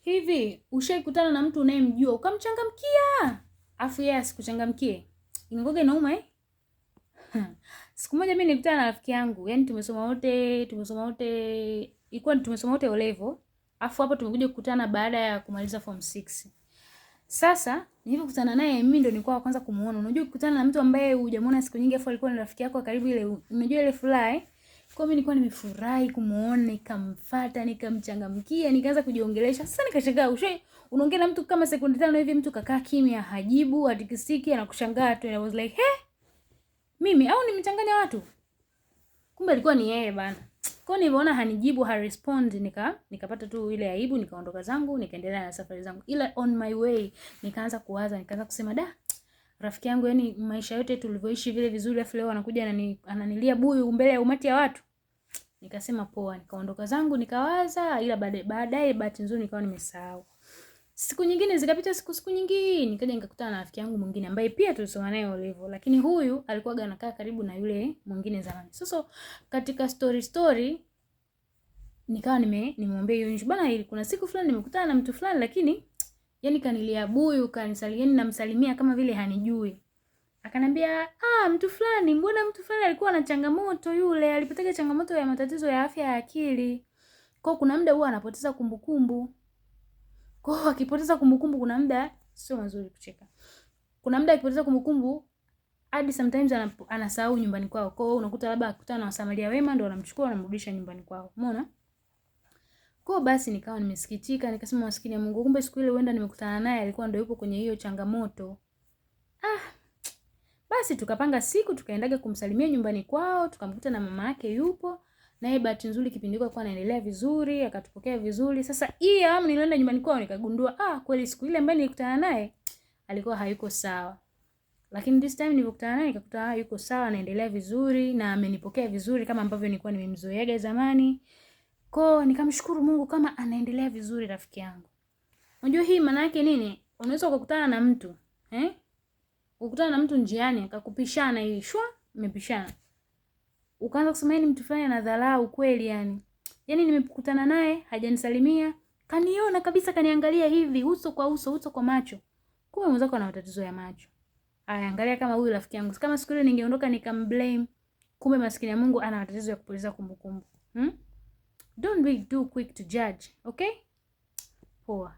Hivi ushaikutana na mtu unayemjua ukamchangamkia, afu yeye asikuchangamkie? Inakuwa inauma eh? Siku moja mimi nilikutana na rafiki yangu, yani tumesoma wote, ilikuwa tumesoma wote O level, afu hapo tumekuja kukutana baada ya kumaliza form 6. Sasa nilipokutana naye mimi ndo nilikuwa wa kwanza kumuona. Unajua kukutana na mtu ambaye hujamuona siku nyingi afu alikuwa ni rafiki yako karibu, ile unajua ile furaha eh? Kwa mimi nilikuwa nimefurahi kumuona, nikamfuata, nikamchangamkia, nikaanza kujiongelesha. Sasa nikashangaa, unaongea na mtu kama sekunde 5 hivi, mtu kakaa kimya, hajibu, hatikisiki, anakushangaa tu. And I was like, "He? Mimi au nimechanganya watu?" Kumbe alikuwa ni yeye bana. Kwa hiyo niliona hanijibu, harespond, nikapata tu ile aibu, nikaondoka zangu, nikaendelea na safari zangu. Ila on my way nikaanza kuwaza, nikaanza kusema, "Da, rafiki yangu, yani maisha yote tulivyoishi vile vizuri, afu leo anakuja ananilia buyu mbele ya umati ya watu." Nikasema poa, nikaondoka zangu, nikawaza, ila baadaye bahati nzuri nikawa nimesahau. Siku nyingine zikapita, siku nyingine nikaja nikakutana na rafiki yangu mwingine ambaye pia tulisoma naye O level, lakini huyu alikuwa anakaa karibu na yule mwingine zamani. Sasa katika story nikawa nimemwambia yule bwana, ili kuna siku fulani nimekutana na mtu fulani, lakini yani kanilia buyu, kanisalieni, namsalimia kama vile hanijui. Akanambia, mtu fulani, mbona mtu fulani alikuwa na changamoto, yule alipata changamoto ya matatizo ya afya ya akili. Kwa kuna muda huwa anapoteza kumbukumbu. Kwa akipoteza kumbukumbu kuna muda sio mazuri kucheka. Kuna muda akipoteza kumbukumbu hadi sometimes anasahau nyumbani kwao. Kwa hiyo unakuta labda akutana na wasamaria wema ndio wanamchukua wanamrudisha nyumbani kwao. Umeona? Kwa basi nikawa nimesikitika, nikasema maskini ya Mungu, kumbe siku ile huenda nimekutana naye alikuwa ndio yupo kwenye hiyo changamoto. Basi tukapanga siku tukaendaga kumsalimia nyumbani kwao, tukamkuta na mama yake yupo. Naye bahati nzuri kipindi hicho alikuwa anaendelea vizuri, akatupokea vizuri. Sasa hii awamu nilienda nyumbani kwao nikagundua, kweli siku ile ambaye nilikutana naye alikuwa hayuko sawa. Lakini this time nilikutana naye nikakuta yuko sawa, anaendelea vizuri na amenipokea vizuri kama ambavyo nilikuwa nimemzoeaga zamani. Kwa nikamshukuru Mungu kama anaendelea vizuri rafiki yangu. Unajua hii maana yake nini? Unaweza kukutana na mtu, ukutana na mtu njiani akakupishana hivi, mmepishana. Ukaanza kusema ni mtu fulani anadharau kweli yani. Yaani nimekutana naye, hajanisalimia, kaniona kabisa, kaniangalia hivi uso kwa uso, uso kwa macho. Kumbe mwenzako ana matatizo ya macho. Aya, angalia kama huyu rafiki yangu. Kama siku ile ningeondoka nikamblame, kumbe maskini ya Mungu ana matatizo ya kupoteza kumbukumbu. Don't be too quick to judge, okay? Poa.